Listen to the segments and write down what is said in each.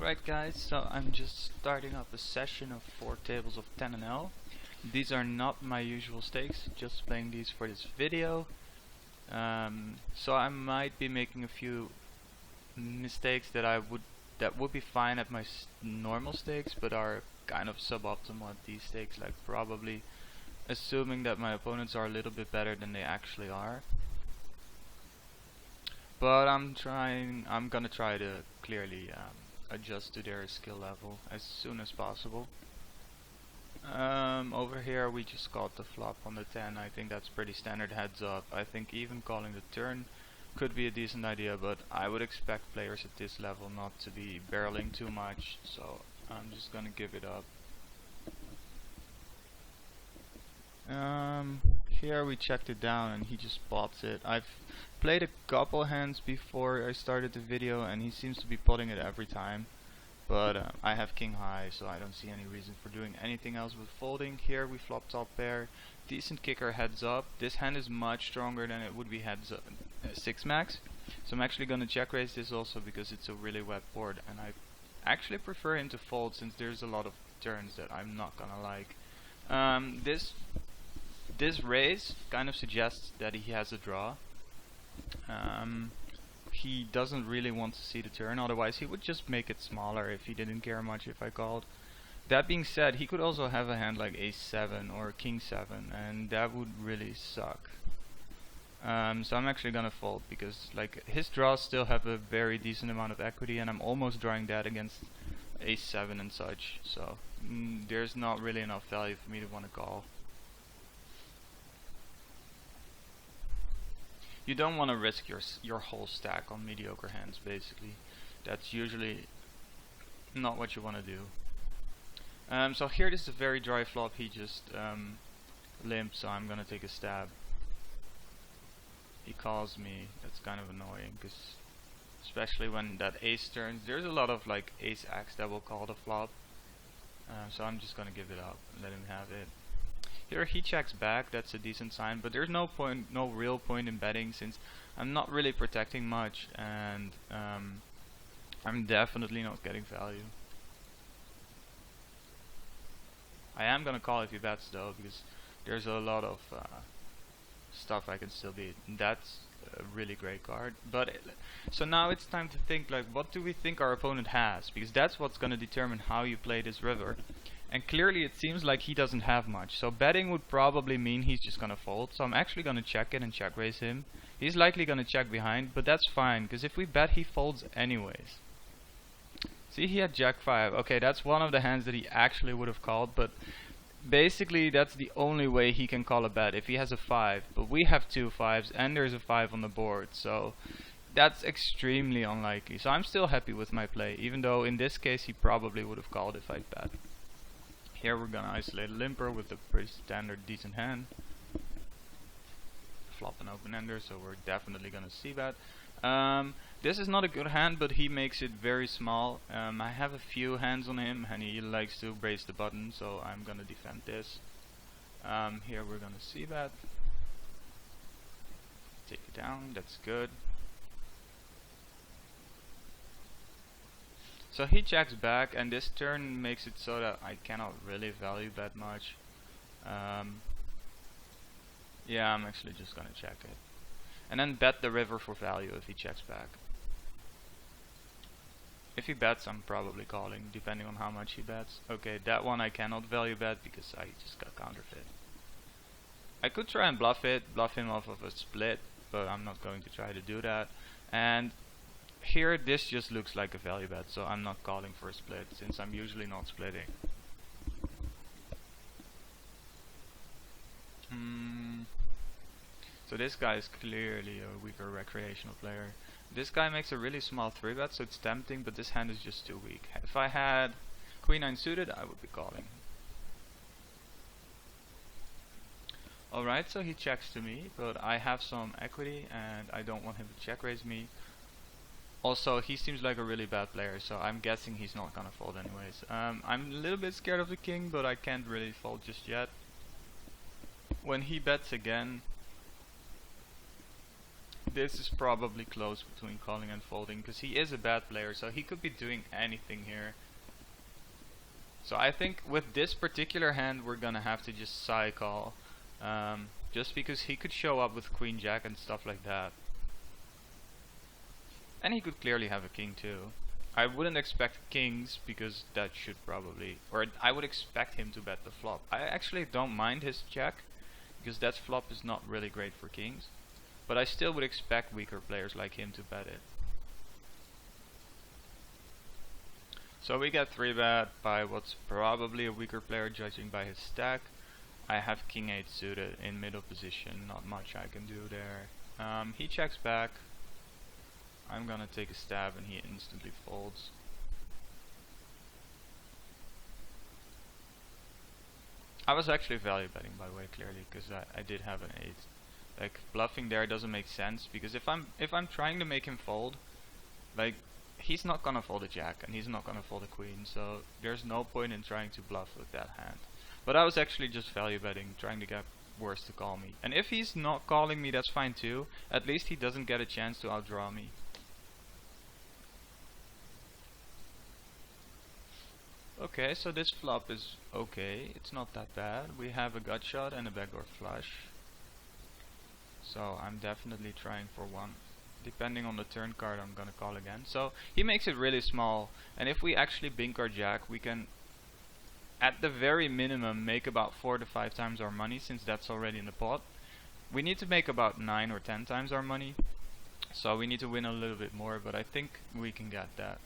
Alright guys, so I'm just starting up a session of 4 tables of 10 NL. These are not my usual stakes, just playing these for this video. So I might be making a few mistakes that would be fine at my normal stakes, but are kind of suboptimal at these stakes, like probably assuming that my opponents are a little bit better than they actually are. But I'm gonna try to clearly adjust to their skill level as soon as possible. Over here we just called the flop on the 10. I think that's pretty standard heads up. I think even calling the turn could be a decent idea, but I would expect players at this level not to be barreling too much, so I'm just gonna give it up. Here we checked it down and he just pots it. I've played a couple hands before I started the video and he seems to be potting it every time, but I have king high, so I don't see any reason for doing anything else with folding. Here we flop top pair, decent kicker heads up. This hand is much stronger than it would be heads up 6 max, so I'm actually gonna check raise this also because it's a really wet board, and I actually prefer him to fold since there's a lot of turns that I'm not gonna like. This raise kind of suggests that he has a draw. He doesn't really want to see the turn, otherwise he would just make it smaller if he didn't care much if I called. That being said, he could also have a hand like ace 7 or king 7, and that would really suck. So I'm actually gonna fold because like his draws still have a very decent amount of equity, and I'm almost drawing that against ace 7 and such, so there's not really enough value for me to want to call. You don't want to risk your whole stack on mediocre hands, basically. That's usually not what you want to do. So here this is a very dry flop. He just limps, so I'm gonna take a stab. He calls me. That's kind of annoying, because especially when that ace turns, there's a lot of like ace x that will call the flop. So I'm just gonna give it up and let him have it. Here he checks back, that's a decent sign, but there's no real point in betting since I'm not really protecting much, and I'm definitely not getting value. I am gonna call if he bets though, because there's a lot of stuff I can still beat. That's a really great card. But so now it's time to think, like, what do we think our opponent has, because that's what's gonna determine how you play this river. And clearly it seems like he doesn't have much, so betting would probably mean he's just gonna fold. So I'm actually gonna check it and check raise him. He's likely gonna check behind, but that's fine, because if we bet he folds anyways. See, he had jack 5. Okay, that's one of the hands that he actually would have called, but basically that's the only way he can call a bet, if he has a 5. But we have 2 5s and there's a 5 on the board, so that's extremely unlikely. So I'm still happy with my play, even though in this case he probably would have called if I'd bet. Here we're gonna isolate a limper with a pretty standard decent hand. Flop an open ender, so we're definitely gonna see bet. This is not a good hand, but he makes it very small. I have a few hands on him and he likes to raise the button, so I'm gonna defend this. Here we're gonna see bet. Take it down, that's good. So he checks back, and this turn makes it so that I cannot really value bet much. Yeah, I'm actually just gonna check it. And then bet the river for value if he checks back. If he bets, I'm probably calling, depending on how much he bets. Okay, that one I cannot value bet because I just got counterfeit. I could try and bluff him off of a split, but I'm not going to try to do that. And here this just looks like a value bet, so I'm not calling for a split since I'm usually not splitting. So this guy is clearly a weaker recreational player. This guy makes a really small 3-bet, so it's tempting, but this hand is just too weak. If I had Queen 9 suited, I would be calling. Alright, so he checks to me, but I have some equity and I don't want him to check raise me. Also, he seems like a really bad player, so I'm guessing he's not gonna fold anyways. I'm a little bit scared of the king, but I can't really fold just yet. When he bets again, This is probably close between calling and folding, because he is a bad player, so he could be doing anything here. So I think with this particular hand we're gonna have to just side call, just because he could show up with queen jack and stuff like that. And he could clearly have a king too. I wouldn't expect kings, because that should probably, or I would expect him to bet the flop. I actually don't mind his jack, because that flop is not really great for kings. But I still would expect weaker players like him to bet it. So we get 3-bet by what's probably a weaker player, judging by his stack. I have king 8 suited in middle position, not much I can do there. He checks back. I'm gonna take a stab and he instantly folds. I was actually value betting, by the way, clearly, because I did have an 8. Like, bluffing there doesn't make sense, because if I'm trying to make him fold, like, he's not gonna fold a jack and he's not gonna fold a queen, so there's no point in trying to bluff with that hand. But I was actually just value betting, trying to get worse to call me. And if he's not calling me, that's fine too. At least he doesn't get a chance to outdraw me. Okay, so this flop is okay. It's not that bad. We have a gut shot and a backdoor flush. So I'm definitely trying for one. Depending on the turn card, I'm gonna call again. So he makes it really small, and if we actually bink our jack, we can, at the very minimum, make about 4 to 5 times our money, since that's already in the pot. We need to make about 9 or 10 times our money, so we need to win a little bit more, but I think we can get that.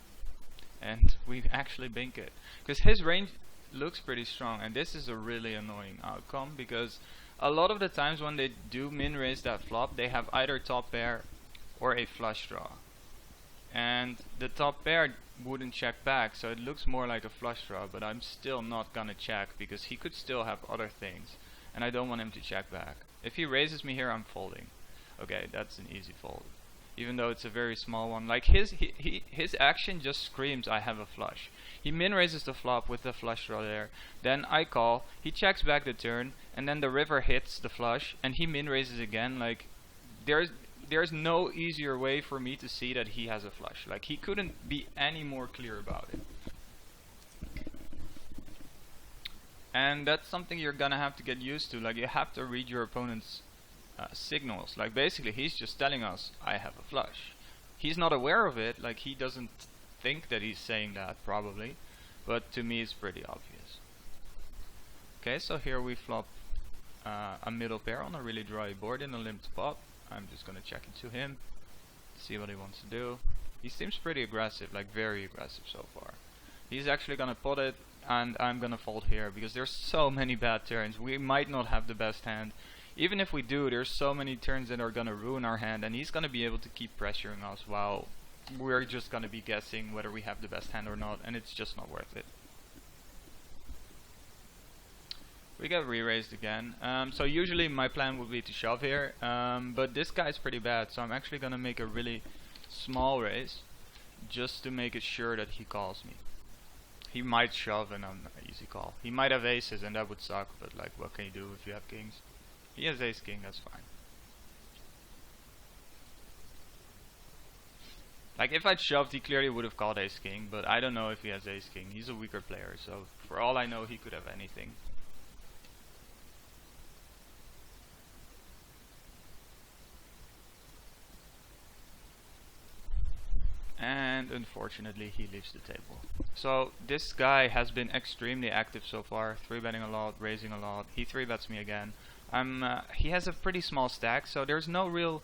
And we actually bink it, because his range looks pretty strong, and this is a really annoying outcome, because a lot of the times when they do min raise that flop, they have either top pair or a flush draw, and the top pair wouldn't check back, so it looks more like a flush draw, but I'm still not gonna check, because he could still have other things and I don't want him to check back. If he raises me here, I'm folding. Okay, that's an easy fold, even though it's a very small one. Like, his action just screams I have a flush. He min raises the flop with the flush draw there, then I call, he checks back the turn, and then the river hits the flush and he min raises again. Like, there's no easier way for me to see that he has a flush. Like, he couldn't be any more clear about it. And that's something you're gonna have to get used to. Like, you have to read your opponent's signals. Like, basically he's just telling us I have a flush. He's not aware of it, like, he doesn't think that he's saying that, probably, but to me it's pretty obvious. Okay, so here we flop a middle pair on a really dry board in a limped pot. I'm just gonna check into him, see what he wants to do. He seems pretty aggressive, like very aggressive so far. He's actually gonna pot it, and I'm gonna fold here, because there's so many bad turns. We might not have the best hand. Even if we do, there's so many turns that are gonna ruin our hand, and he's gonna be able to keep pressuring us while we're just gonna be guessing whether we have the best hand or not, and it's just not worth it. We get re-raised again. So usually my plan would be to shove here, but this guy's pretty bad, so I'm actually gonna make a really small raise, just to make it sure that he calls me. He might shove and I'm an easy call. He might have aces and that would suck, but like, what can you do if you have kings? He has ace king, that's fine. Like, if I'd shoved, he clearly would have called ace king, but I don't know if he has ace king. He's a weaker player, so for all I know, he could have anything. And unfortunately he leaves the table. So this guy has been extremely active so far, 3-betting a lot, raising a lot. He 3-bets me again. He has a pretty small stack, so there's no real...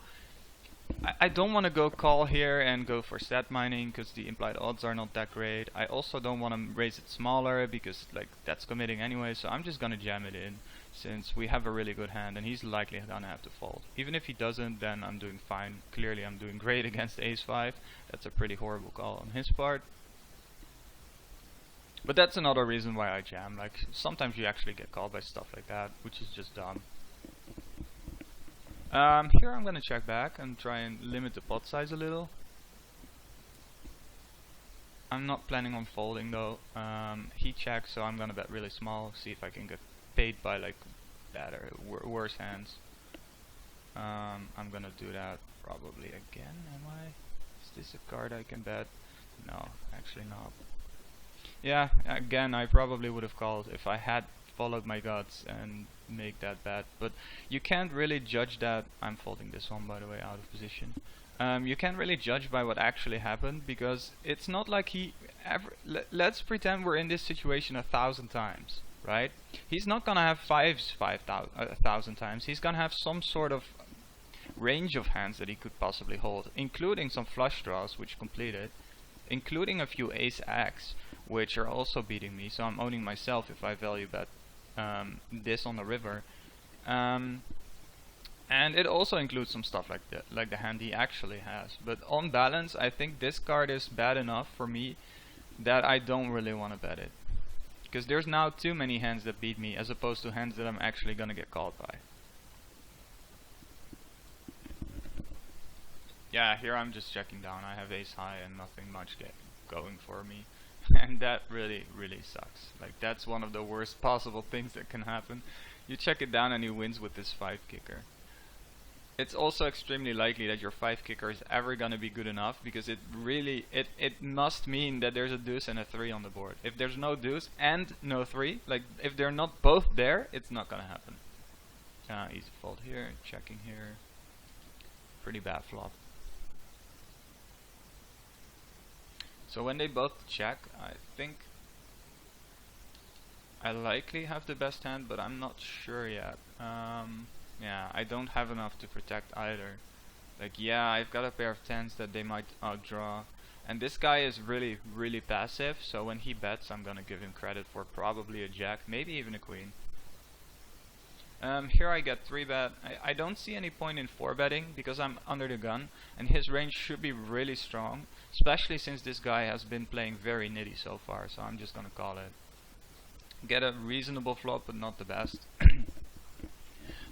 I don't want to go call here and go for stat mining, because the implied odds are not that great. I also don't want to raise it smaller, because like that's committing anyway, so I'm just gonna jam it in, since we have a really good hand and he's likely gonna have to fold. Even if he doesn't, then I'm doing fine. Clearly I'm doing great against ace 5. That's a pretty horrible call on his part. But that's another reason why I jam. Like, sometimes you actually get called by stuff like that, which is just dumb. Here I'm gonna check back and try and limit the pot size a little. I'm not planning on folding though. He checks, so I'm gonna bet really small, see if I can get paid by like better, worse hands. I'm gonna do that Probably again, am I? Is this a card I can bet? No, actually not. Yeah, again, I probably would have called if I had followed my guts and make that bet. But you can't really judge that. I'm folding this one, by the way, out of position. You can't really judge by what actually happened, because it's not like he ever. Let's pretend we're in this situation 1,000 times, right? He's not gonna have fives 1,000 times. He's gonna have some sort of range of hands that he could possibly hold, including some flush draws, which completed, including a few ace-x, which are also beating me. So I'm owning myself if I value bet this on the river. And it also includes some stuff like the hand he actually has. But on balance, I think this card is bad enough for me that I don't really want to bet it, because there's now too many hands that beat me as opposed to hands that I'm actually gonna get called by. Yeah, here I'm just checking down. I have ace high and nothing much going for me. And that really sucks. Like, that's one of the worst possible things that can happen. You check it down and he wins with this 5 kicker. It's also extremely likely that your 5 kicker is ever gonna be good enough, because it must mean that there's a deuce and a 3 on the board. If there's no deuce and no 3, like if they're not both there, it's not gonna happen. Easy fold here, checking here. Pretty bad flop. So when they both check, I think I likely have the best hand, but I'm not sure yet. Yeah, I don't have enough to protect either. Like, yeah, I've got a pair of 10s that they might outdraw. And this guy is really passive, so when he bets, I'm gonna give him credit for probably a jack, maybe even a queen. Here I get 3-bet. I don't see any point in 4-betting because I'm under the gun, and his range should be really strong, especially since this guy has been playing very nitty so far, so I'm just gonna call it. Get a reasonable flop, but not the best.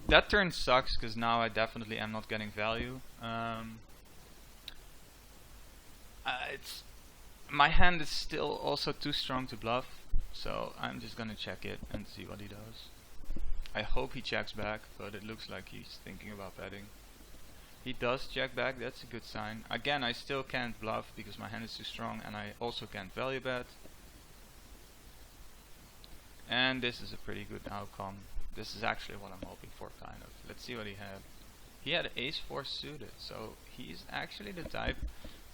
That turn sucks, because now I definitely am not getting value. My hand is still also too strong to bluff, so I'm just gonna check it and see what he does. I hope he checks back, but it looks like he's thinking about betting. He does check back, that's a good sign. Again, I still can't bluff because my hand is too strong, and I also can't value bet. And this is a pretty good outcome. This is actually what I'm hoping for, kind of. Let's see what he had. He had ace-4 suited, so he's actually the type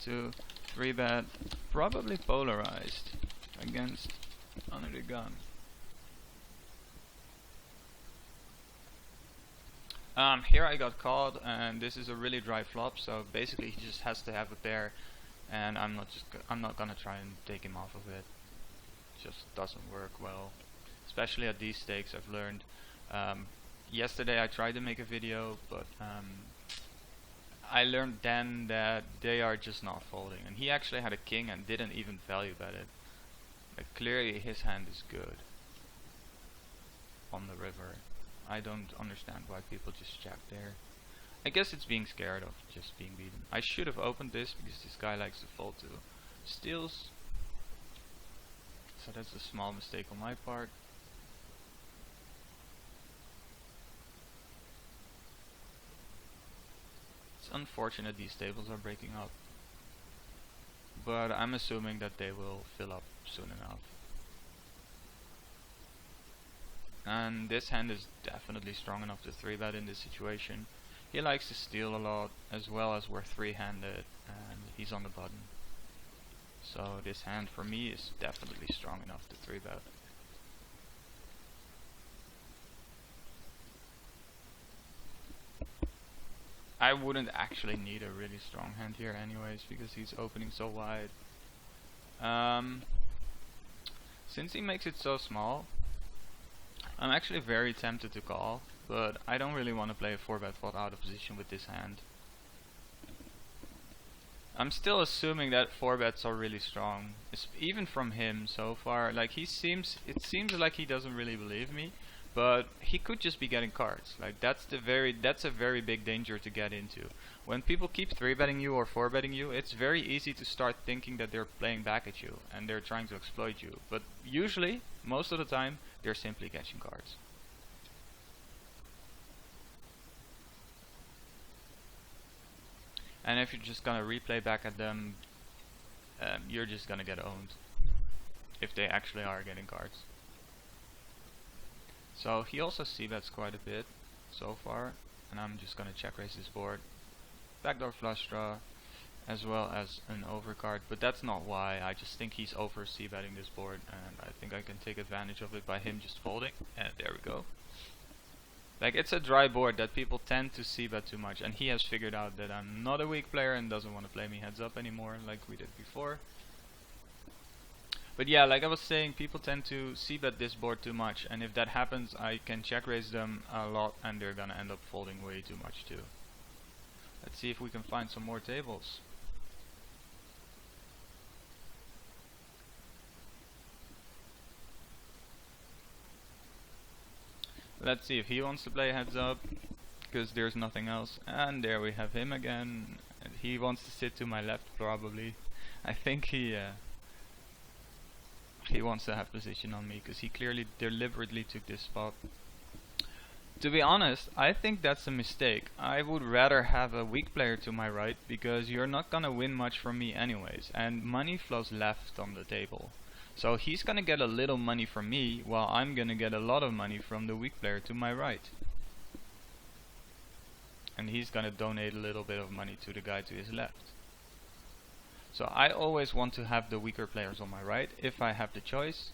to 3-bet, probably polarized, against under the gun. Here I got called, and this is a really dry flop, so basically he just has to have a pair, and I'm not gonna try and take him off of it. Just doesn't work well, especially at these stakes. I've learned. Yesterday I tried to make a video, but I learned then that they are just not folding, and he actually had a king and didn't even value bet it. Like, clearly his hand is good on the river. I don't understand why people just check there. I guess it's being scared of just being beaten. I should have opened this because this guy likes to fold to steals. So that's a small mistake on my part. It's unfortunate these tables are breaking up, but I'm assuming that they will fill up soon enough. And this hand is definitely strong enough to 3-bet in this situation. He likes to steal a lot, as well as we're 3-handed, and he's on the button. So this hand for me is definitely strong enough to 3-bet. I wouldn't actually need a really strong hand here anyways, because he's opening so wide. Since he makes it so small, I'm actually very tempted to call, but I don't really want to play a 4-bet pot out of position with this hand. I'm still assuming that 4-bets are really strong, even from him so far. Like, it seems like he doesn't really believe me, but he could just be getting cards. Like, that's a very big danger to get into. When people keep 3-betting you or 4-betting you, it's very easy to start thinking that they're playing back at you and they're trying to exploit you. But usually, most of the time, they're simply catching cards. And if you're just gonna replay back at them, you're just gonna get owned if they actually are getting cards. So he also c-bets quite a bit so far, and I'm just gonna check raise this board. Backdoor flush draw, as well as an overcard, but that's not why. I just think he's over c-betting this board, and I think I can take advantage of it by him just folding, and there we go. Like, it's a dry board that people tend to c-bet too much, and he has figured out that I'm not a weak player and doesn't want to play me heads up anymore like we did before. But yeah, like I was saying, people tend to c-bet this board too much, and if that happens, I can check raise them a lot and they're gonna end up folding way too much too. Let's see if we can find some more tables. Let's see if he wants to play heads up, because there's nothing else. And there we have him again. And he wants to sit to my left probably. I think he wants to have position on me, because he clearly deliberately took this spot. To be honest, I think that's a mistake. I would rather have a weak player to my right, because you're not gonna win much from me anyways, and money flows left on the table. So he's gonna get a little money from me, while I'm gonna get a lot of money from the weak player to my right. And he's gonna donate a little bit of money to the guy to his left. So I always want to have the weaker players on my right, if I have the choice.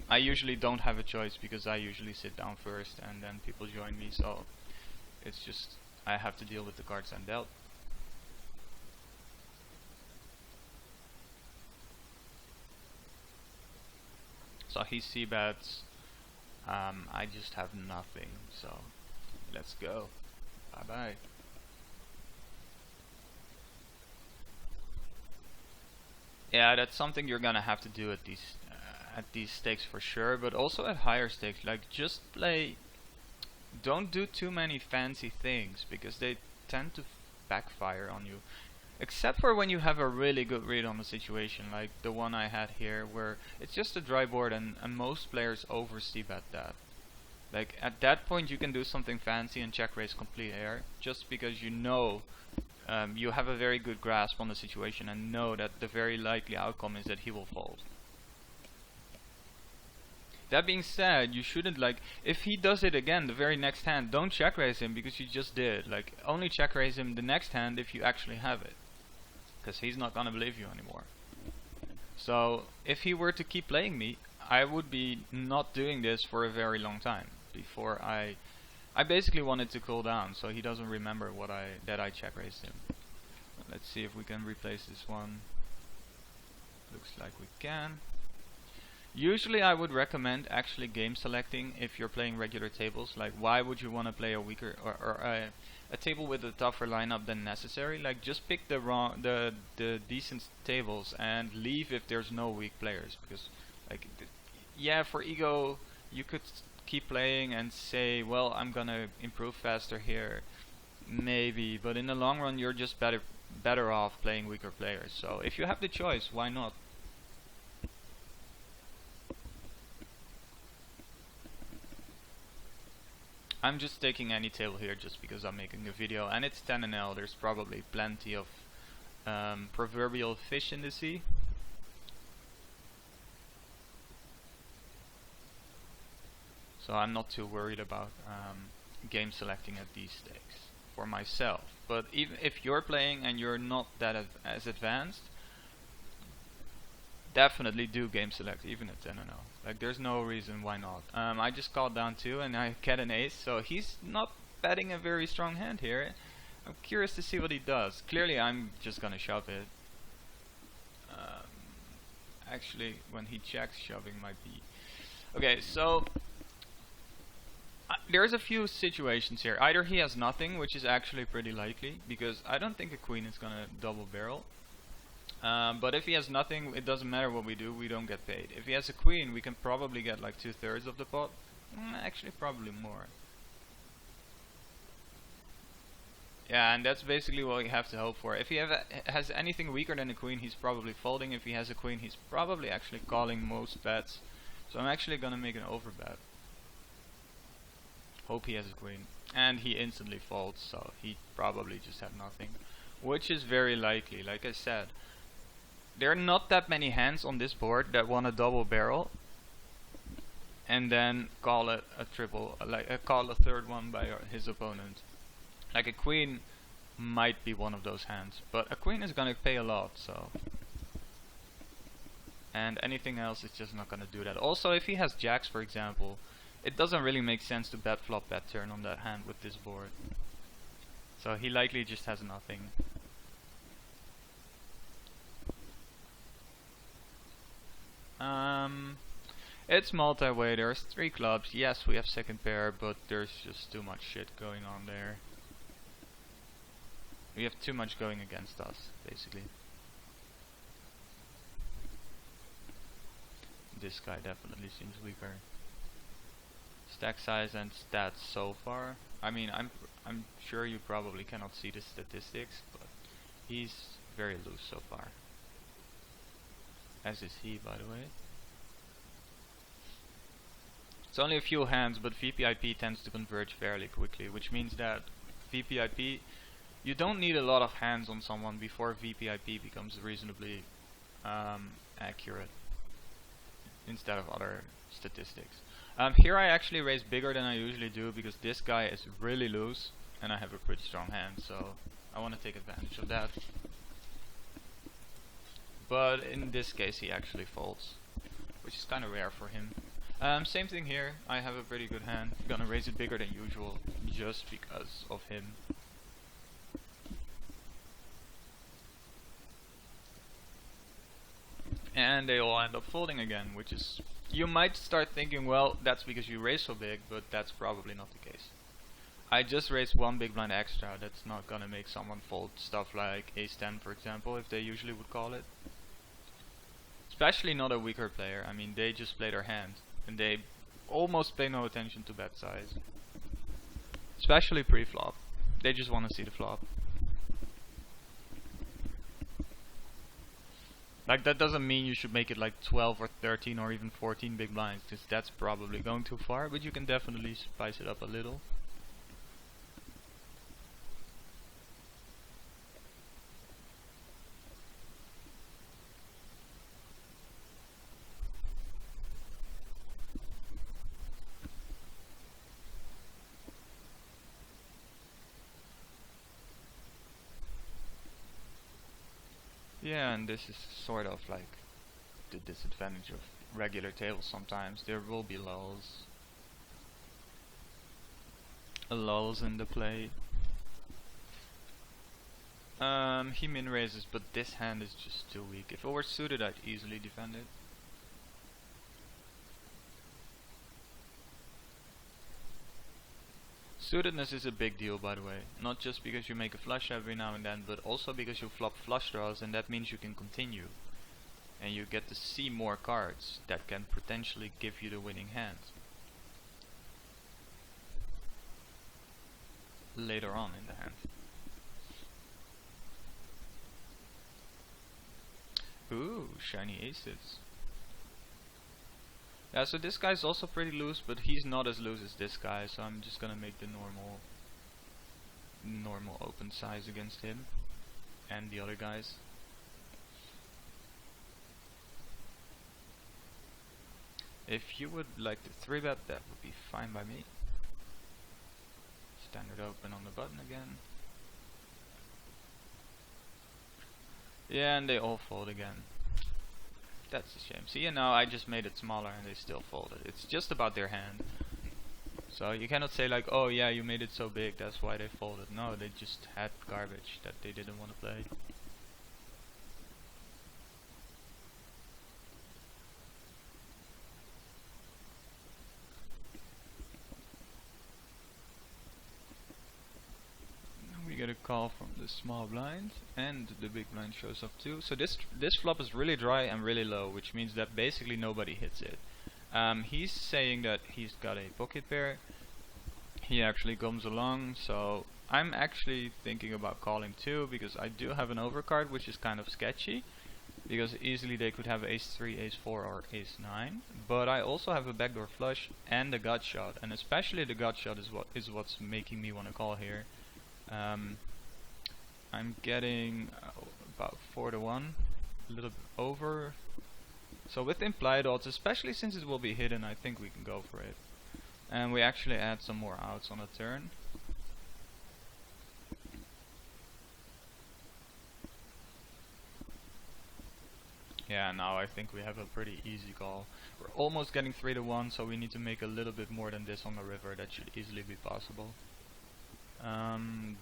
I usually don't have a choice, because I usually sit down first and then people join me, so it's just, I have to deal with the cards I'm dealt. So he c-bets, I just have nothing, so let's go. Bye bye. Yeah, that's something you're gonna have to do at these stakes for sure, but also at higher stakes. Like, just play, don't do too many fancy things, because they tend to backfire on you. Except for when you have a really good read on the situation, like the one I had here, where it's just a dry board and most players over c-bet that. Like, at that point you can do something fancy and check raise complete air, just because you know you have a very good grasp on the situation and know that the very likely outcome is that he will fold. That being said, you shouldn't, like, if he does it again the very next hand, don't check raise him because you just did. Like, only check raise him the next hand if you actually have it, because he's not gonna believe you anymore. So if he were to keep playing me, I would be not doing this for a very long time before I basically wanted to cool down so he doesn't remember that I check raised him. Let's see if we can replace this one. Looks like we can. Usually I would recommend actually game selecting if you're playing regular tables. Like, why would you want to play a weaker or a table with a tougher lineup than necessary? Like, just pick the decent tables and leave if there's no weak players, because like yeah, for ego you could keep playing and say, well, I'm gonna improve faster here, maybe, but in the long run you're just better off playing weaker players. So if you have the choice, why not? I'm just taking any table here just because I'm making a video, and it's 10 NL. There's probably plenty of proverbial fish in the sea. So I'm not too worried about game selecting at these stakes for myself. But even if you're playing and you're not that as advanced, definitely do game select even at 10 NL. Like, there's no reason why not. I just called down 2 and I get an ace, so he's not betting a very strong hand here. I'm curious to see what he does. Clearly I'm just gonna shove it. Actually, when he checks, shoving might be... Okay, so there's a few situations here. Either he has nothing, which is actually pretty likely, because I don't think a queen is gonna double barrel. But if he has nothing, it doesn't matter what we do, we don't get paid. If he has a queen, we can probably get like 2/3 of the pot. Actually, probably more. Yeah, and that's basically what we have to hope for. If he has anything weaker than a queen, he's probably folding. If he has a queen, he's probably actually calling most bets. So I'm actually gonna make an overbet. Hope he has a queen. And he instantly folds, so he probably just had nothing. Which is very likely, like I said. There are not that many hands on this board that want a double barrel and then call it a triple, call a third one by his opponent. Like a queen might be one of those hands, but a queen is gonna pay a lot, so. And anything else is just not gonna do that. Also, if he has jacks, for example, it doesn't really make sense to bet flop bet turn on that hand with this board. So he likely just has nothing. It's multi-way, there's 3 clubs. Yes, we have second pair, but there's just too much shit going on there. We have too much going against us, basically. This guy definitely seems weaker. Stack size and stats so far. I mean, I'm sure you probably cannot see the statistics, but he's very loose so far. As is he, by the way. It's only a few hands, but VPIP tends to converge fairly quickly, which means that VPIP, you don't need a lot of hands on someone before VPIP becomes reasonably accurate instead of other statistics. Here I actually raise bigger than I usually do because this guy is really loose and I have a pretty strong hand, so I want to take advantage of that. But in this case he actually folds, which is kind of rare for him. Same thing here, I have a pretty good hand. Gonna raise it bigger than usual just because of him. And they all end up folding again, which is, you might start thinking, well, that's because you raise so big, but that's probably not the case. I just raised 1 big blind extra. That's not gonna make someone fold stuff like ace-10, for example, if they usually would call it. Especially not a weaker player. I mean, they just play their hand and they almost pay no attention to bet size. Especially pre-flop. They just want to see the flop. Like, that doesn't mean you should make it like 12 or 13 or even 14 big blinds, because that's probably going too far, but you can definitely spice it up a little. Yeah, and this is sort of like the disadvantage of regular tables sometimes. There will be lulls. Lulls in the play. He min raises, but this hand is just too weak. If it were suited, I'd easily defend it. Suitedness is a big deal, by the way. Not just because you make a flush every now and then, but also because you flop flush draws, and that means you can continue. And you get to see more cards that can potentially give you the winning hand later on in the hand. Ooh, shiny aces. Yeah, so this guy's also pretty loose, but he's not as loose as this guy, so I'm just gonna make the normal open size against him and the other guys. If you would like to 3-bet, that would be fine by me. Standard open on the button again. Yeah, and they all fold again. That's a shame. See, and now I just made it smaller and they still folded. It's just about their hand. So you cannot say like, oh yeah, you made it so big, that's why they folded. No, they just had garbage that they didn't want to play. We get a call from the small blind, and the big blind shows up too. So this flop is really dry and really low, which means that basically nobody hits it. He's saying that he's got a pocket pair. He actually comes along, so I'm actually thinking about calling too, because I do have an overcard, which is kind of sketchy. because easily they could have ace 3, ace 4 or ace 9, but I also have a backdoor flush and a gut shot, and especially the gut shot is what's making me want to call here. I'm getting about 4 to 1, a little bit over. So with implied odds, especially since it will be hidden, I think we can go for it. And we actually add some more outs on a turn. Yeah, now I think we have a pretty easy call. We're almost getting 3 to 1, so we need to make a little bit more than this on the river. That should easily be possible.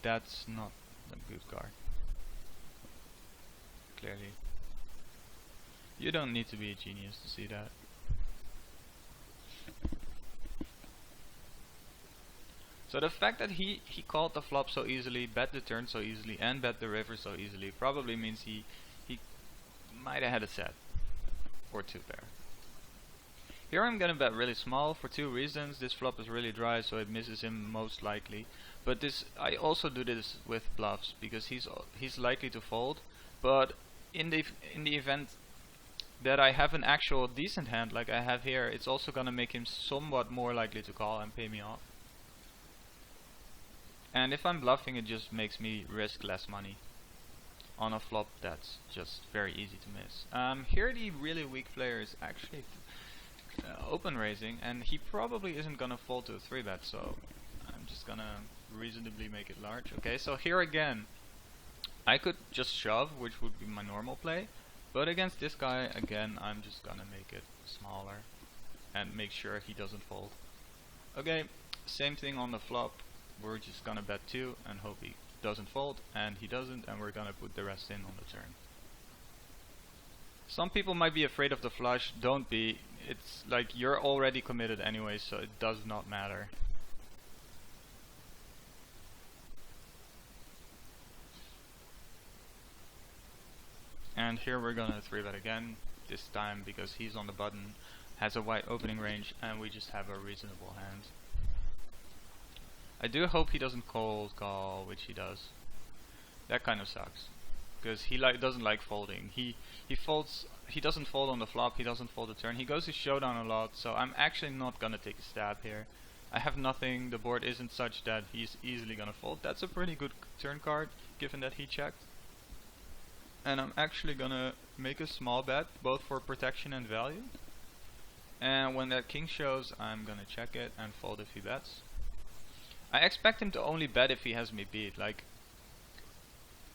That's not a good card. Clearly. You don't need to be a genius to see that. So the fact that he called the flop so easily, bet the turn so easily, and bet the river so easily probably means he might have had a set or 2 pair. Here I'm gonna bet really small for 2 reasons. This flop is really dry, so it misses him most likely. But this, I also do this with bluffs because he's likely to fold. But in the event that I have an actual decent hand like I have here, it's also gonna make him somewhat more likely to call and pay me off. And if I'm bluffing, it just makes me risk less money on a flop that's just very easy to miss. Here the really weak player is actually open raising, and he probably isn't gonna fold to a 3-bet, so I'm just gonna reasonably make it large. Okay, so here again, I could just shove, which would be my normal play, but against this guy, again, I'm just gonna make it smaller and make sure he doesn't fold. Okay, same thing on the flop. We're just gonna bet 2 and hope he doesn't fold, and he doesn't, and we're gonna put the rest in on the turn. Some people might be afraid of the flush. Don't be. It's like you're already committed anyway, so it does not matter. And here we're gonna 3-bet again, this time because he's on the button, has a wide opening range, and we just have a reasonable hand. I do hope he doesn't cold call, which he does. That kind of sucks, because he doesn't like folding. He folds. He doesn't fold on the flop. He doesn't fold the turn. He goes to showdown a lot, so I'm actually not gonna take a stab here. I have nothing. The board isn't such that he's easily gonna fold. That's a pretty good turn card, given that he checked. And I'm actually gonna make a small bet, both for protection and value. And when that king shows, I'm gonna check it and fold if he bets. I expect him to only bet if he has me beat. Like,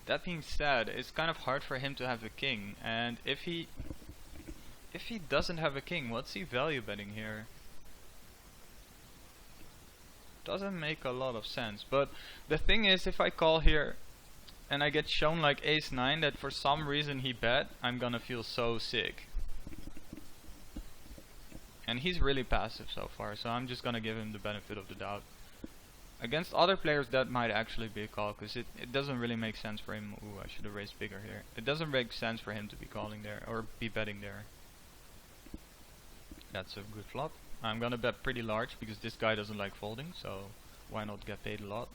that being said, it's kind of hard for him to have a king, and if he doesn't have a king, what's he value betting here? Doesn't make a lot of sense. But the thing is, if I call here and I get shown like ace 9 that for some reason he bet, I'm gonna feel so sick. And he's really passive so far, so I'm just gonna give him the benefit of the doubt. Against other players that might actually be a call, because it doesn't really make sense for him. Ooh, I should have raised bigger here. It doesn't make sense for him to be calling there, or be betting there. That's a good flop. I'm gonna bet pretty large, because this guy doesn't like folding, so why not get paid a lot?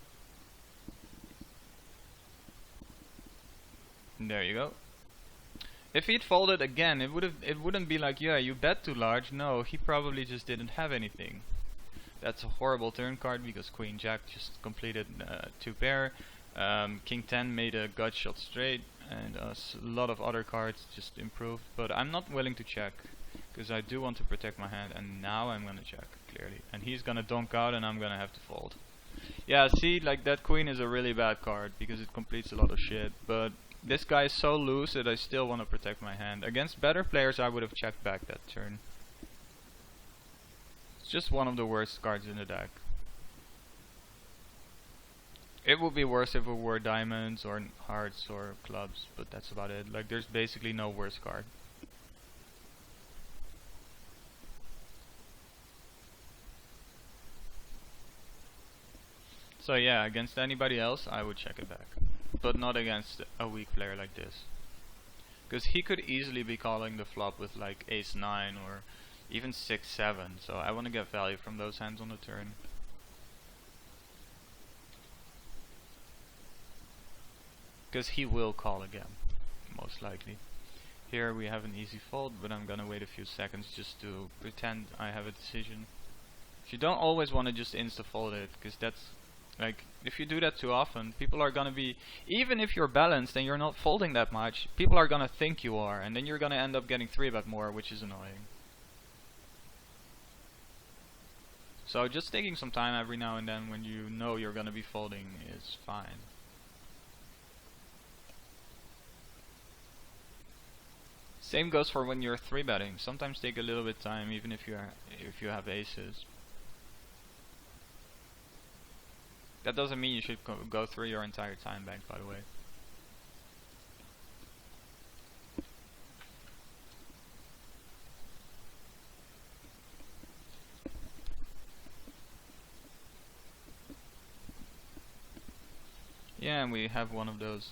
And there you go. If he'd folded again, it wouldn't be like, yeah, you bet too large. No, he probably just didn't have anything. That's a horrible turn card because Queen Jack just completed 2 pair. King 10 made a gut shot straight, and a lot of other cards just improved. But I'm not willing to check because I do want to protect my hand, and now I'm gonna check clearly. And he's gonna donk out, and I'm gonna have to fold. Yeah, see, like that queen is a really bad card because it completes a lot of shit. But this guy is so loose that I still want to protect my hand. Against better players, I would have checked back that turn. It's just one of the worst cards in the deck. It would be worse if it were diamonds or hearts or clubs, but that's about it. Like, there's basically no worse card. So yeah, against anybody else I would check it back, but not against a weak player like this, because he could easily be calling the flop with like ace 9 or even 6-7, so I want to get value from those hands on the turn. Because he will call again, most likely. Here we have an easy fold, but I'm gonna wait a few seconds just to pretend I have a decision. You don't always want to just insta fold it, because that's like, if you do that too often, people are gonna be, even if you're balanced and you're not folding that much, people are gonna think you are, and then you're gonna end up getting 3-bet more, which is annoying. So just taking some time every now and then when you know you're gonna be folding is fine. Same goes for when you're 3-betting. Sometimes take a little bit of time, even if you have aces. That doesn't mean you should go through your entire time bank, by the way. Yeah, and we have one of those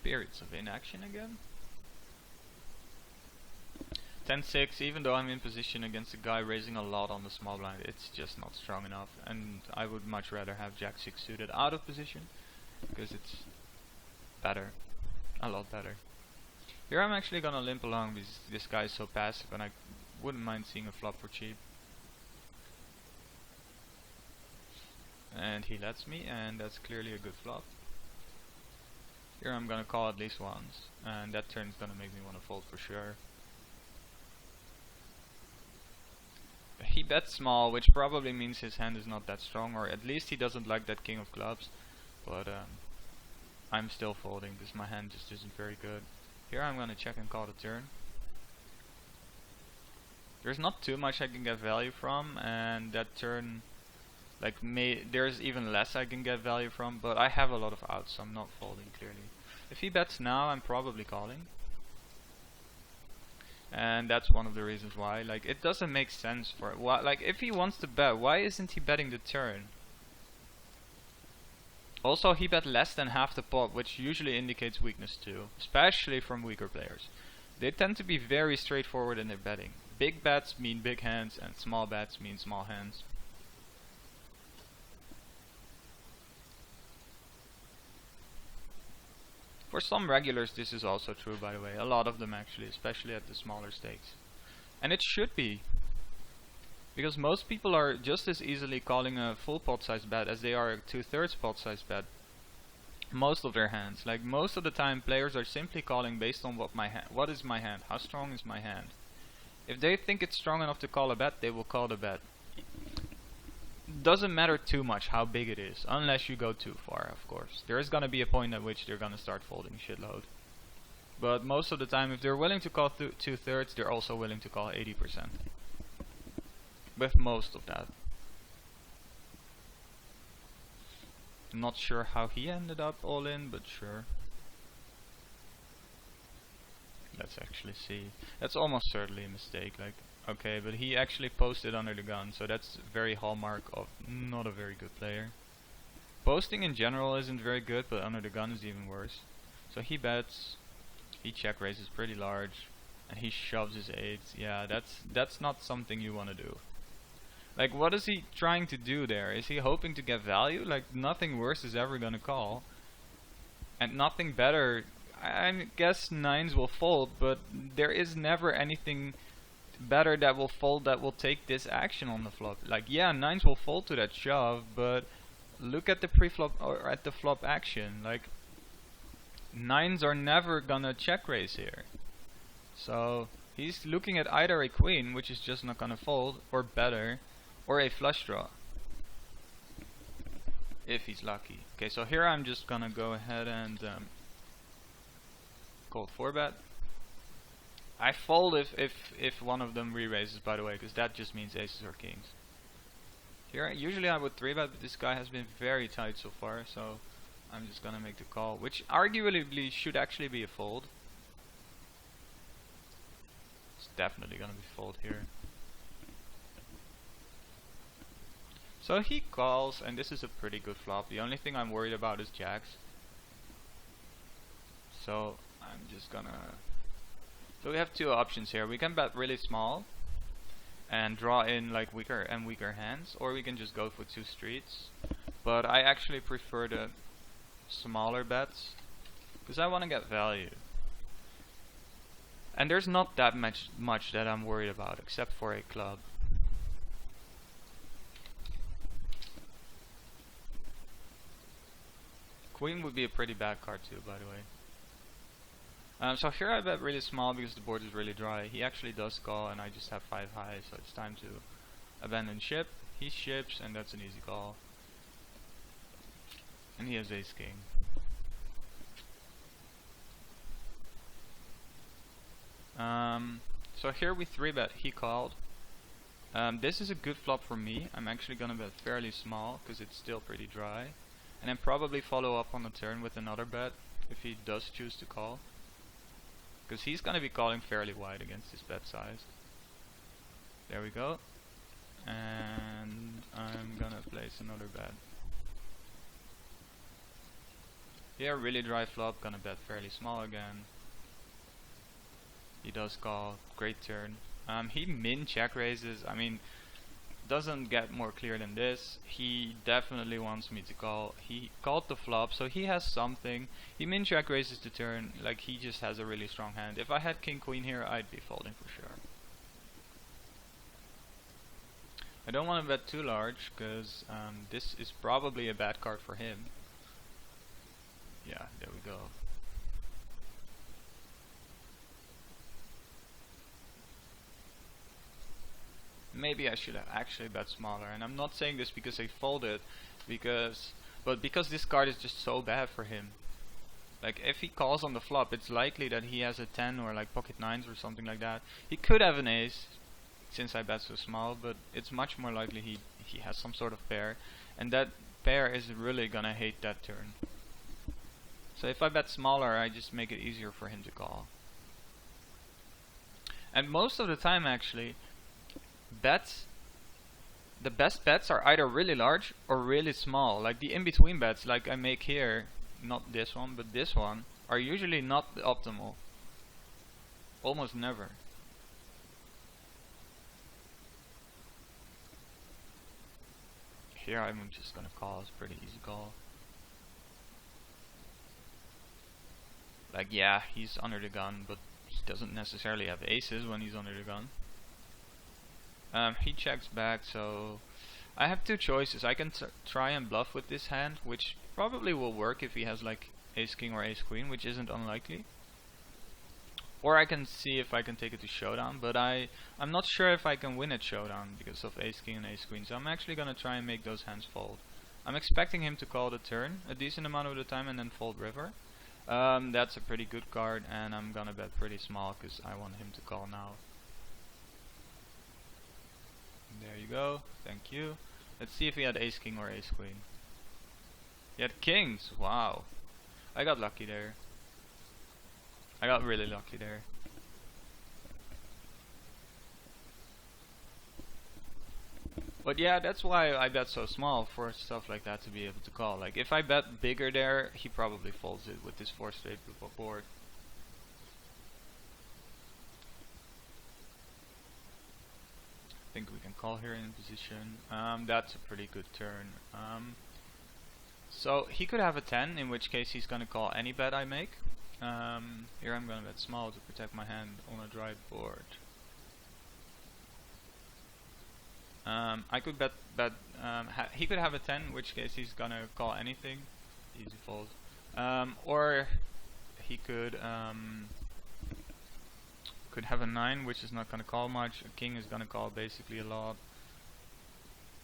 periods of inaction again. 10-6, even though I'm in position against a guy raising a lot on the small blind, it's just not strong enough, and I would much rather have Jack-6 suited out of position, because it's better, a lot better. Here I'm actually gonna limp along because this guy is so passive, and I wouldn't mind seeing a flop for cheap. And he lets me, and that's clearly a good flop. Here I'm gonna call at least once, and that turn's gonna make me want to fold for sure. He bets small, which probably means his hand is not that strong, or at least he doesn't like that king of clubs. But I'm still folding because my hand just isn't very good. Here I'm gonna check and call the turn. There's not too much I can get value from, and that turn, like, there's even less I can get value from, but I have a lot of outs, so I'm not folding clearly. If he bets now, I'm probably calling. And that's one of the reasons why. Like, it doesn't make sense for it. Like, if he wants to bet, why isn't he betting the turn? Also, he bet less than half the pot, which usually indicates weakness too, especially from weaker players. They tend to be very straightforward in their betting. Big bets mean big hands, and small bets mean small hands. For some regulars this is also true, by the way. A lot of them actually, especially at the smaller stakes. And it should be. Because most people are just as easily calling a full pot size bet as they are a 2/3 pot size bet. Most of their hands. Like, most of the time players are simply calling based on what is my hand, how strong is my hand. If they think it's strong enough to call a bet, they will call the bet. Doesn't matter too much how big it is, unless you go too far, of course. There is gonna be a point at which they're gonna start folding shitload. But most of the time, if they're willing to call 2/3, they're also willing to call 80%. With most of that. I'm not sure how he ended up all in, but sure. Let's actually see. That's almost certainly a mistake. Like, okay, but he actually posted under the gun, so that's very hallmark of not a very good player. Posting in general isn't very good, but under the gun is even worse. So he bets, he check raises pretty large, and he shoves his eights. Yeah, that's not something you want to do. Like, what is he trying to do there? Is he hoping to get value? Like, nothing worse is ever gonna call, and nothing better. I guess nines will fold, but there is never anything better that will fold that will take this action on the flop. Like, yeah, nines will fold to that shove, but look at the pre-flop or at the flop action. Like, nines are never gonna check raise here. So he's looking at either a queen, which is just not gonna fold, or better, or a flush draw, if he's lucky. Okay, so here I'm just gonna go ahead and call 4-bet. I fold if one of them re-raises, by the way, because that just means aces or kings. Here, usually I would 3-bet, but this guy has been very tight so far, so I'm just gonna make the call, which arguably should actually be a fold. It's definitely gonna be fold here. So he calls, and this is a pretty good flop. The only thing I'm worried about is jacks. So I'm just gonna... So we have two options here. We can bet really small and draw in like weaker hands, or we can just go for two streets. But I actually prefer the smaller bets because I want to get value. And there's not that much that I'm worried about, except for a club. Queen would be a pretty bad card too, by the way. So here I bet really small because the board is really dry. He actually does call and I just have 5 high, so it's time to abandon ship. He ships and that's an easy call. And he has ace king. So here we 3-bet, he called. This is a good flop for me. I'm actually gonna bet fairly small because it's still pretty dry. And then probably follow up on the turn with another bet if he does choose to call. Because he's gonna be calling fairly wide against his bet size. There we go. And I'm gonna place another bet. Yeah, really dry flop, gonna bet fairly small again. He does call, great turn. He min check raises, I mean, doesn't get more clear than this. He definitely wants me to call. He called the flop, so he has something. He min check raises the turn, like he just has a really strong hand. If I had king queen here, I'd be folding for sure. I don't want to bet too large, because this is probably a bad card for him. Yeah, there we go. Maybe I should have actually bet smaller, and I'm not saying this because he folded, but because this card is just so bad for him. Like if he calls on the flop, it's likely that he has a 10 or like pocket 9s or something like that. He could have an ace, since I bet so small, but it's much more likely he has some sort of pair, and that pair is really gonna hate that turn. So if I bet smaller, I just make it easier for him to call. And most of the time actually, the best bets are either really large or really small. Like the in-between bets like I make here, not this one but this one, are usually not the optimal. Almost never. Here I'm just gonna call, it's a pretty easy call. Like yeah, he's under the gun, but he doesn't necessarily have aces when he's under the gun. He checks back, so I have two choices. I can try and bluff with this hand, which probably will work if he has like ace king or ace queen, which isn't unlikely. Or I can see if I can take it to showdown, but I'm not sure if I can win at showdown because of ace king and ace queen, so I'm actually gonna try and make those hands fold. I'm expecting him to call the turn a decent amount of the time and then fold river. That's a pretty good card, and I'm gonna bet pretty small because I want him to call now. There you go, thank you. Let's see if he had ace king or ace queen. He had kings, wow. I got lucky there. I got really lucky there. But yeah, that's why I bet so small, for stuff like that to be able to call. Like if I bet bigger there, he probably folds it with this 4 straight board. I think we can call here in position. That's a pretty good turn. So he could have a 10, in which case he's gonna call any bet I make. Here I'm gonna bet small to protect my hand on a dry board. I could bet he could have a 10, in which case he's gonna call anything. Easy fold. Or he could have a 9, which is not gonna call much. A king is gonna call basically a lot.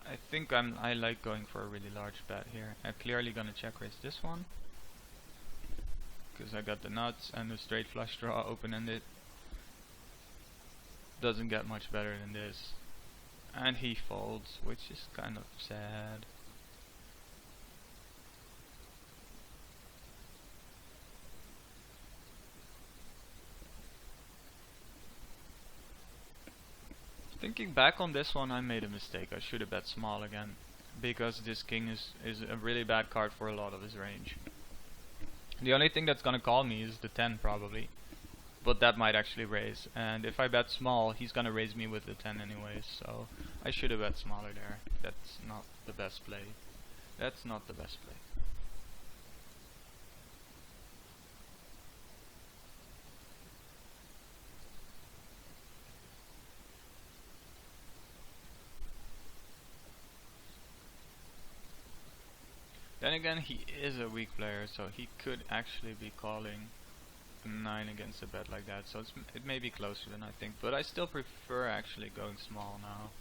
I think I like going for a really large bet here. I'm clearly gonna check raise this one, because I got the nuts and the straight flush draw open-ended. Doesn't get much better than this. And he folds, which is kind of sad. Thinking back on this one, I made a mistake. I should have bet small again, because this king is a really bad card for a lot of his range. The only thing that's gonna call me is the 10 probably, but that might actually raise, and if I bet small he's gonna raise me with the 10 anyways, so I should have bet smaller there. That's not the best play. That's not the best play. Then again, he is a weak player, so he could actually be calling a 9 against a bet like that, so it may be closer than I think, but I still prefer actually going small now,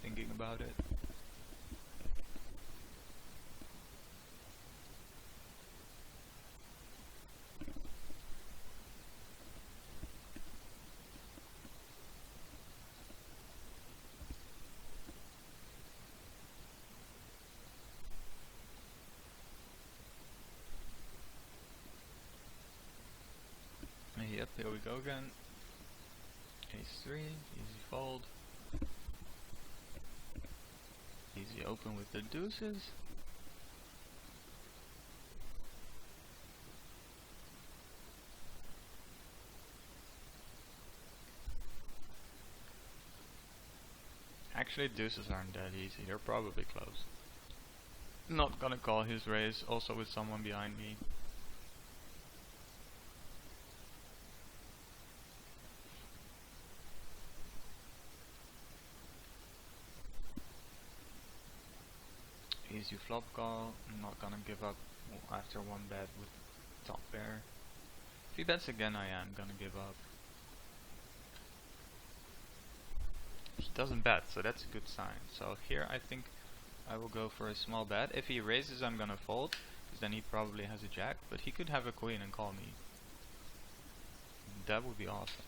thinking about it. Yep, here we go again. Ace 3, easy fold. Easy open with the deuces. Actually, deuces aren't that easy, they're probably close. Not gonna call his raise, also with someone behind me. Easy flop call, I'm not gonna give up after one bet with top pair. If he bets again, I am gonna give up. He doesn't bet, so that's a good sign. So here I think I will go for a small bet. If he raises, I'm gonna fold, because then he probably has a jack, but he could have a queen and call me. That would be awesome.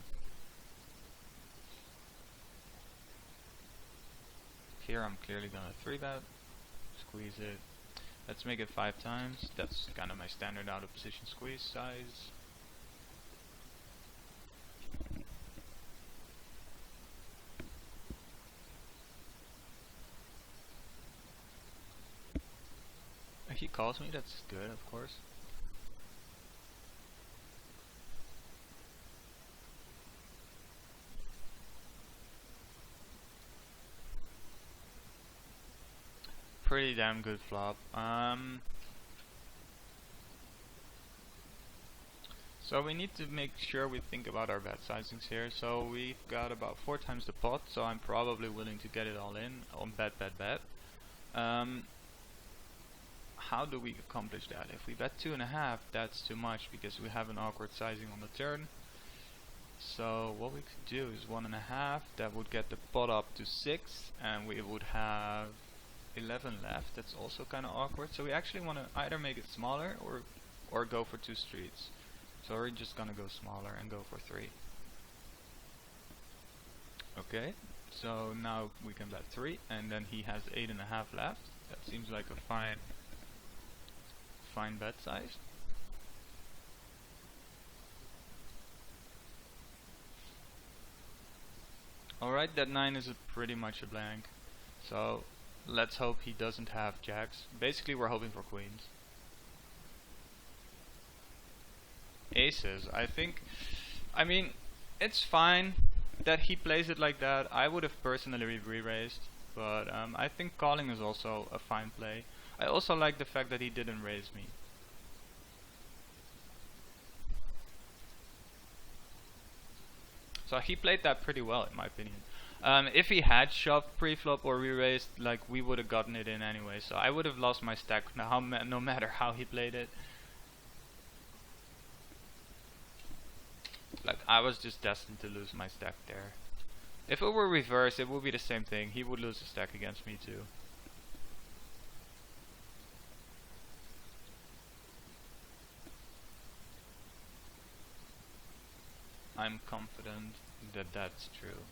Here I'm clearly gonna 3-bet, squeeze it. Let's make it 5 times. That's kind of my standard out of position squeeze size. If he calls me, that's good, of course. Pretty damn good flop. So we need to make sure we think about our bet sizings here. So we've got about 4 times the pot, so I'm probably willing to get it all in on bet, bet, bet. How do we accomplish that? If we bet 2.5, that's too much because we have an awkward sizing on the turn. So what we could do is 1.5, that would get the pot up to 6, and we would have 11 left. That's also kind of awkward. So we actually want to either make it smaller or go for 2 streets. So we're just gonna go smaller and go for 3. Okay, so now we can bet 3, and then he has 8.5 left. That seems like a fine bet size. Alright, that 9 is pretty much a blank. So let's hope he doesn't have jacks. Basically we're hoping for queens. Aces, I mean, it's fine that he plays it like that. I would have personally re-raised, but I think calling is also a fine play. I also like the fact that he didn't raise me. So he played that pretty well, in my opinion. If he had shoved pre-flop or re-raised, like, we would have gotten it in anyway. So I would have lost my stack no matter how he played it. Like, I was just destined to lose my stack there. If it were reversed, it would be the same thing. He would lose a stack against me too. I'm confident that that's true.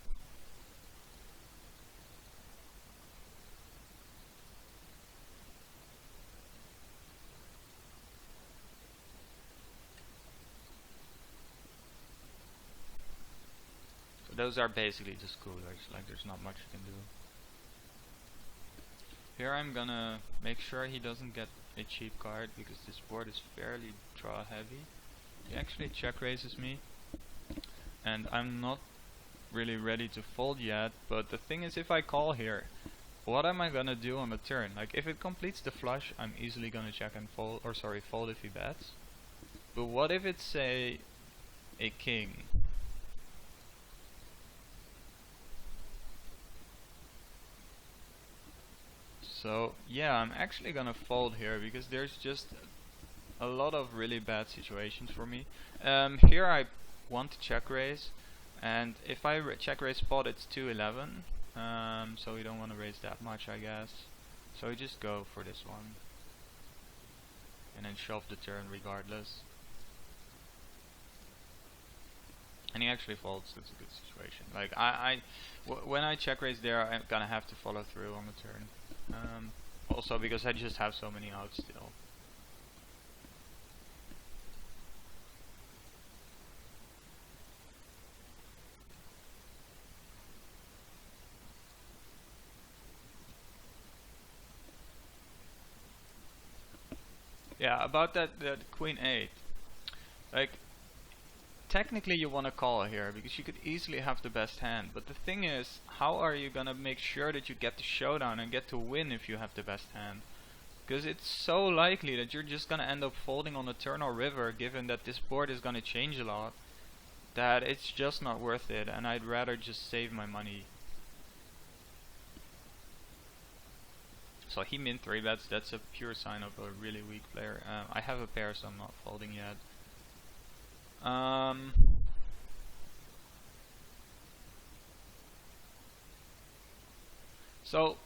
So those are basically just coolers, like there's not much you can do. Here I'm gonna make sure he doesn't get a cheap card because this board is fairly draw heavy. He actually check raises me, and I'm not really ready to fold yet, but the thing is, if I call here, what am I gonna do on the turn? Like, if it completes the flush, I'm easily gonna check and fold, or sorry, fold if he bets. But what if it's, say, a king? So yeah, I'm actually gonna fold here because there's just a lot of really bad situations for me. Here I want to check raise, and if I check raise spot, it's 211. So we don't want to raise that much, I guess. So we just go for this one, and then shove the turn regardless. And he actually folds. That's a good situation. Like when I check raise there, I'm gonna have to follow through on the turn. Also because I just have so many outs still. Yeah, about that queen 8. Like, technically you want to call here because you could easily have the best hand, but the thing is, how are you gonna make sure that you get the showdown and get to win if you have the best hand? Because it's so likely that you're just gonna end up folding on the turn or river, given that this board is gonna change a lot, that it's just not worth it, and I'd rather just save my money. So he min 3 bets. That's a pure sign of a really weak player. I have a pair, so I'm not folding yet. So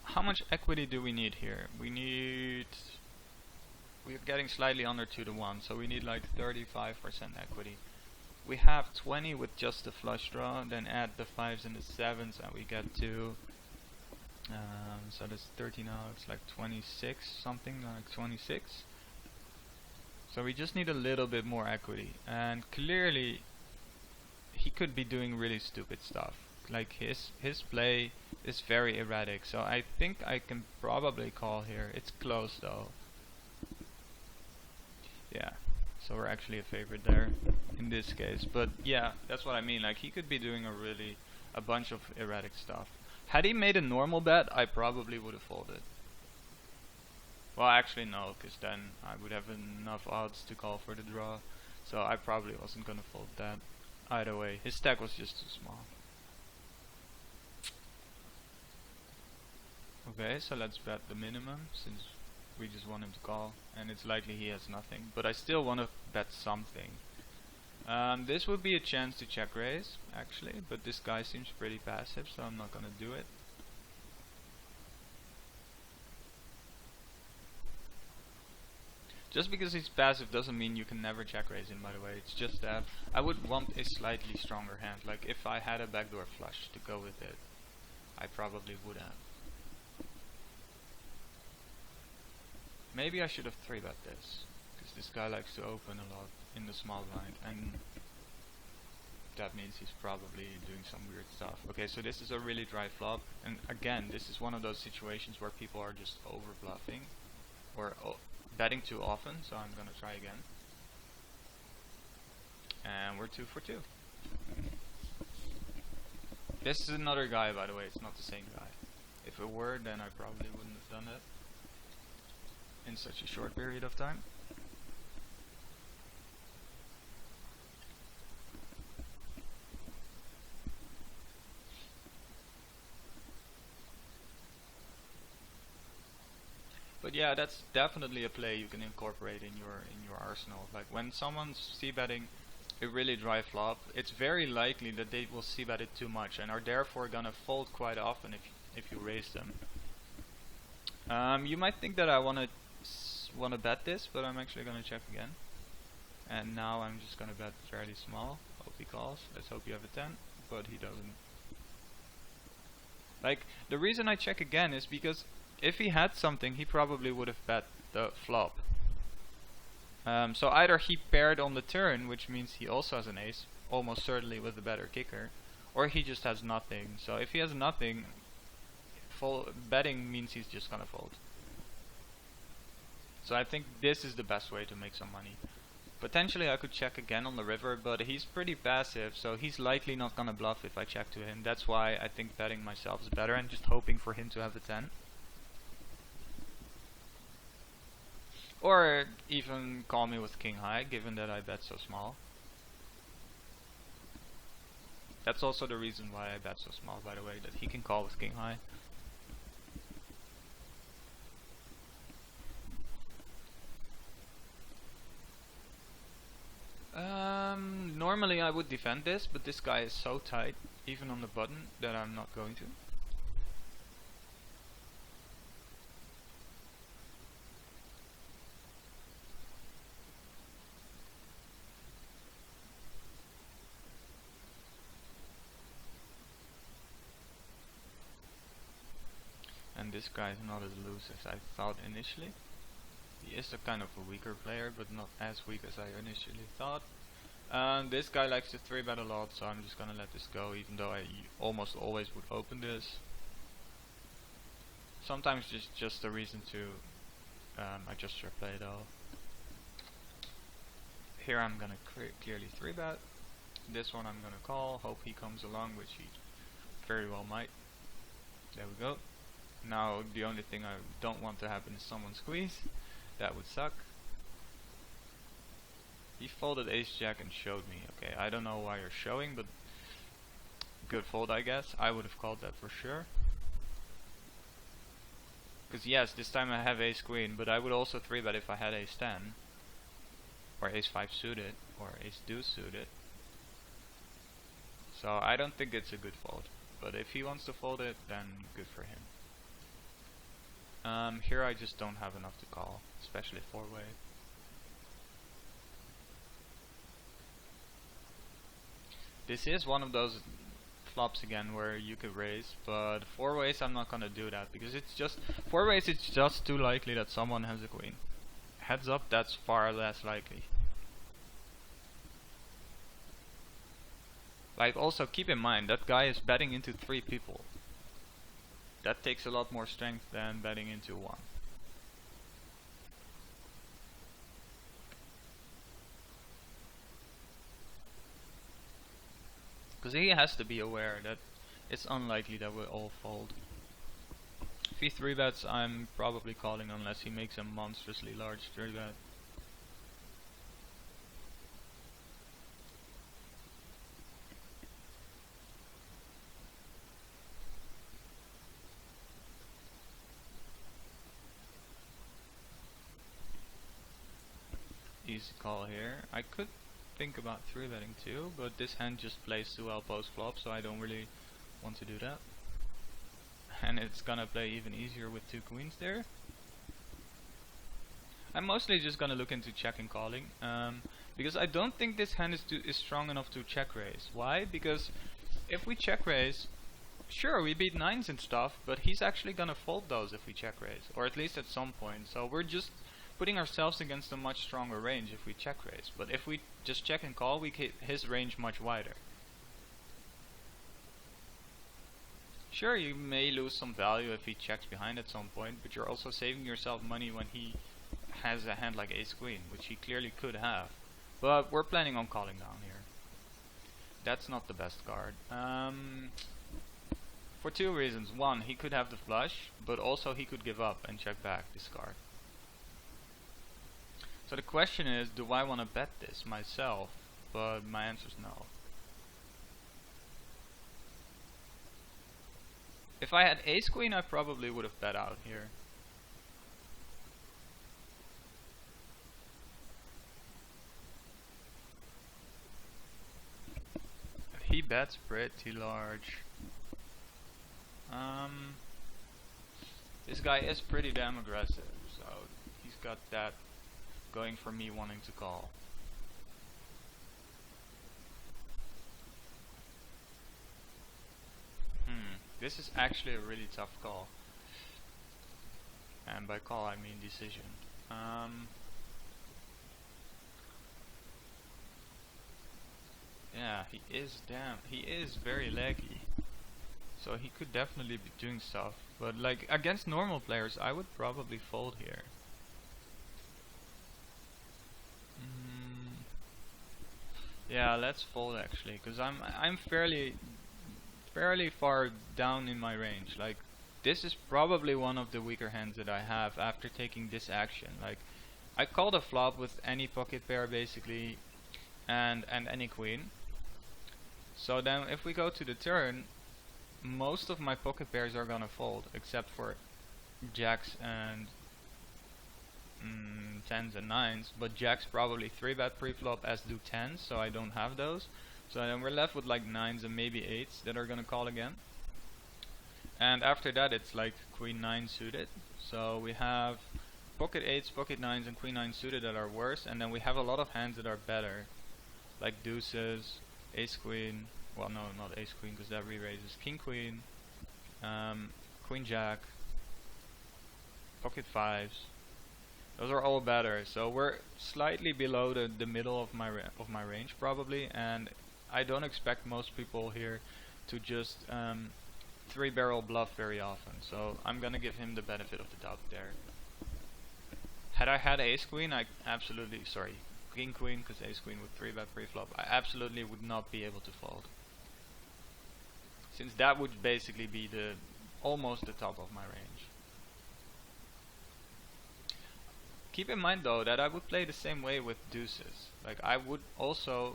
how much equity do we need here? We're getting slightly under 2 to 1, so we need like 35% equity. We have 20 with just the flush draw, then add the 5s and the 7s, and we get to so that's 30 now, it's like 26, something like 26. So we just need a little bit more equity, and clearly he could be doing really stupid stuff. Like his play is very erratic, so I think I can probably call here. It's close though. Yeah, so we're actually a favorite there in this case. But yeah, that's what I mean. Like he could be doing a bunch of erratic stuff. Had he made a normal bet, I probably would have folded. Well, actually no, because then I would have enough odds to call for the draw. So I probably wasn't gonna fold that. Either way, his stack was just too small. Okay, so let's bet the minimum, since we just want him to call, and it's likely he has nothing. But I still want to bet something. This would be a chance to check raise, actually, but this guy seems pretty passive, so I'm not gonna do it. Just because he's passive doesn't mean you can never check raise him, by the way. It's just that I would want a slightly stronger hand. Like if I had a backdoor flush to go with it, I probably would have. Maybe I should have 3-bet this, because this guy likes to open a lot in the small blind, and that means he's probably doing some weird stuff. Okay, so this is a really dry flop, and again, this is one of those situations where people are just over bluffing or betting too often, so I'm gonna try again. And we're 2 for 2. This is another guy, by the way, it's not the same guy. If it were, then I probably wouldn't have done it in such a short period of time. But yeah, that's definitely a play you can incorporate in your arsenal. Like when someone's c-betting a really dry flop, it's very likely that they will c-bet it too much and are therefore gonna fold quite often if you raise them. You might think that I wanna bet this, but I'm actually gonna check again. And now I'm just gonna bet fairly small. Hope he calls. Let's hope you have a 10, but he doesn't. Like the reason I check again is because if he had something, he probably would have bet the flop. So either he paired on the turn, which means he also has an ace, almost certainly with a better kicker, or he just has nothing. So if he has nothing, betting means he's just gonna fold. So I think this is the best way to make some money. Potentially I could check again on the river, but he's pretty passive, so he's likely not gonna bluff if I check to him. That's why I think betting myself is better and just hoping for him to have a 10. Or even call me with king high, given that I bet so small. That's also the reason why I bet so small, by the way, that he can call with king high. Normally I would defend this, but this guy is so tight, even on the button, that I'm not going to. And this guy is not as loose as I thought initially. He is a kind of a weaker player, but not as weak as I initially thought. This guy likes to 3-bet a lot, so I'm just gonna let this go, even though I almost always would open this. Sometimes just a reason to adjust your play though. Here I'm gonna clearly 3-bet. This one I'm gonna call, hope he comes along, which he very well might. There we go. Now the only thing I don't want to happen is someone squeeze. That would suck. He folded ace-jack and showed me. Okay, I don't know why you're showing, but good fold I guess. I would have called that for sure. Because yes, this time I have ace-queen, but I would also 3-bet if I had ace-10. Or ace-5 suited, or ace-deuce suited. So I don't think it's a good fold. But if he wants to fold it, then good for him. Here I just don't have enough to call, especially 4-way. This is one of those flops again where you could raise, but 4-ways I'm not gonna do that because it's just 4-ways. It's just too likely that someone has a queen. Heads up, that's far less likely. Like, also keep in mind that guy is betting into 3 people. That takes a lot more strength than betting into 1. Because he has to be aware that it's unlikely that we'll all fold. If he 3-bets, I'm probably calling unless he makes a monstrously large 3-bet. Easy call here. I could think about 3-betting too, but this hand just plays too well post flop, so I don't really want to do that. And it's gonna play even easier with 2 queens there. I'm mostly just gonna look into check and calling, because I don't think this hand is strong enough to check raise. Why? Because if we check raise, sure we beat 9s and stuff, but he's actually gonna fold those if we check raise, or at least at some point. So we're just putting ourselves against a much stronger range if we check raise. But if we just check and call, we keep his range much wider. Sure, you may lose some value if he checks behind at some point, but you're also saving yourself money when he has a hand like ace-queen, which he clearly could have. But we're planning on calling down here. That's not the best card. For 2 reasons. One, he could have the flush, but also he could give up and check back this card. So the question is, do I want to bet this myself? But my answer is no. If I had ace-queen, I probably would have bet out here. He bets pretty large. This guy is pretty damn aggressive, so he's got that going for me wanting to call. This is actually a really tough call. And by call I mean decision. Yeah, he is very leggy. So he could definitely be doing stuff. But like against normal players I would probably fold here. Yeah, let's fold actually, because I'm fairly far down in my range. Like, this is probably one of the weaker hands that I have after taking this action. Like, I called a flop with any pocket pair basically, and any queen. So then if we go to the turn, most of my pocket pairs are gonna fold, except for jacks and 10s and 9s, but jacks probably 3-bet pre-flop as do 10s, so I don't have those. So then we're left with like 9s and maybe 8s that are gonna call again. And after that it's like queen 9 suited. So we have pocket 8s, pocket 9s and queen 9 suited that are worse, and then we have a lot of hands that are better, like deuces, ace queen, well no, not ace queen because that re-raises, king queen, queen jack, pocket 5s. Those are all better, so we're slightly below the middle of my range probably, and I don't expect most people here to just 3-barrel bluff very often, so I'm gonna give him the benefit of the doubt there. Had I had ace queen, I absolutely, sorry, king queen, because ace queen with 3-bet pre-flop, I absolutely would not be able to fold, since that would basically be the almost the top of my range. Keep in mind though that I would play the same way with deuces. Like I would also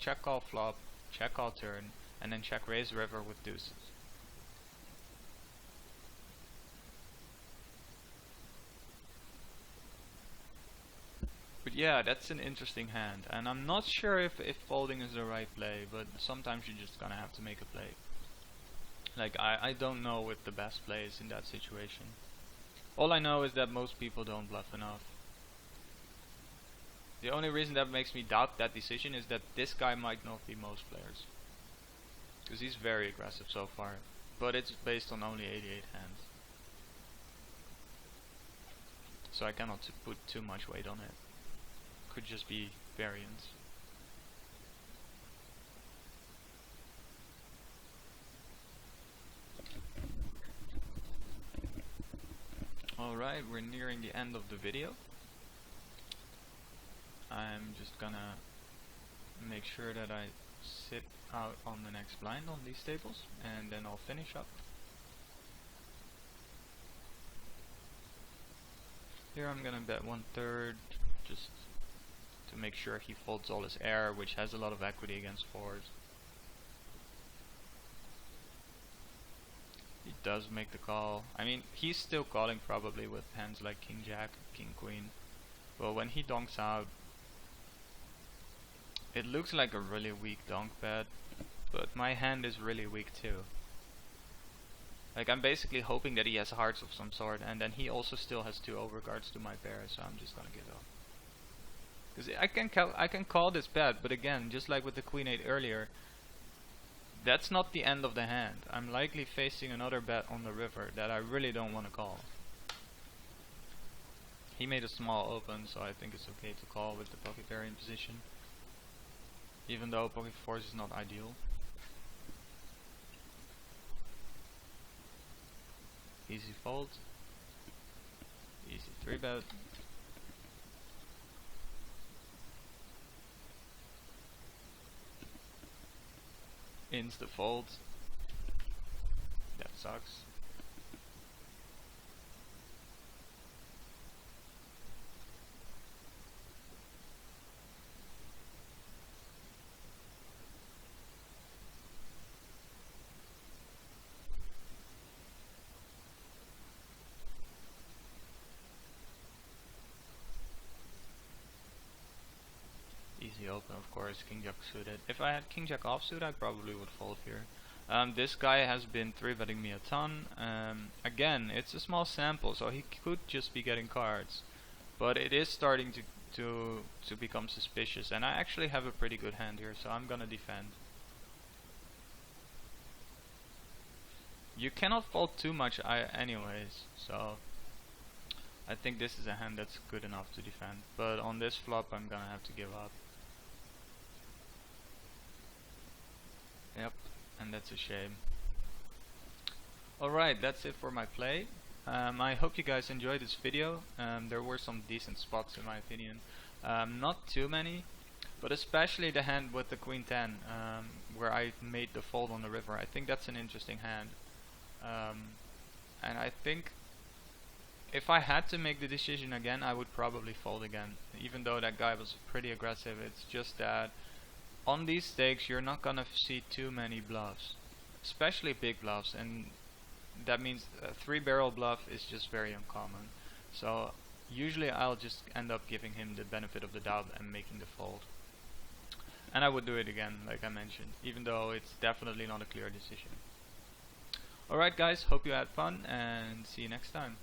check call flop, check call turn, and then check raise river with deuces. But yeah, that's an interesting hand, and I'm not sure if folding is the right play, but sometimes you're just gonna have to make a play. Like I don't know what the best play is in that situation. All I know is that most people don't bluff enough. The only reason that makes me doubt that decision is that this guy might not be most players, because he's very aggressive so far, but it's based on only 88 hands, so I cannot put too much weight on it. Could just be variance. Alright, we're nearing the end of the video. I'm just gonna make sure that I sit out on the next blind on these tables, and then I'll finish up. Here I'm gonna bet 1/3, just to make sure he folds all his air, which has a lot of equity against 4s. He does make the call. I mean, he's still calling probably with hands like king jack, king queen. Well, when he donks out, it looks like a really weak donk bet, but my hand is really weak too. Like I'm basically hoping that he has hearts of some sort, and then he also still has 2 overcards to my pair, so I'm just gonna give up. Because I can call this bet, but again, just like with the queen 8 earlier, that's not the end of the hand. I'm likely facing another bet on the river that I really don't want to call. He made a small open, so I think it's okay to call with the pocket pair in position, even though pocket 4s is not ideal. Easy fold, easy 3-bet. Insta fold. That sucks. Easy open, of course, king jack suited. If I had king jack offsuit, I probably would fold here. This guy has been 3-betting me a ton. Again, it's a small sample, so he could just be getting cards, but it is starting to become suspicious, and I actually have a pretty good hand here, so I'm gonna defend. You cannot fold too much anyways, so I think this is a hand that's good enough to defend, but on this flop I'm gonna have to give up. Yep, and that's a shame. Alright, that's it for my play. I hope you guys enjoyed this video. There were some decent spots in my opinion. Not too many, but especially the hand with the queen 10, where I made the fold on the river. I think that's an interesting hand. And I think if I had to make the decision again, I would probably fold again, even though that guy was pretty aggressive. It's just that on these stakes you're not gonna see too many bluffs, especially big bluffs, and that means a 3-barrel bluff is just very uncommon. So Usually I'll just end up giving him the benefit of the doubt and making the fold. And I would do it again, like I mentioned, even though it's definitely not a clear decision. Alright guys, hope you had fun and see you next time.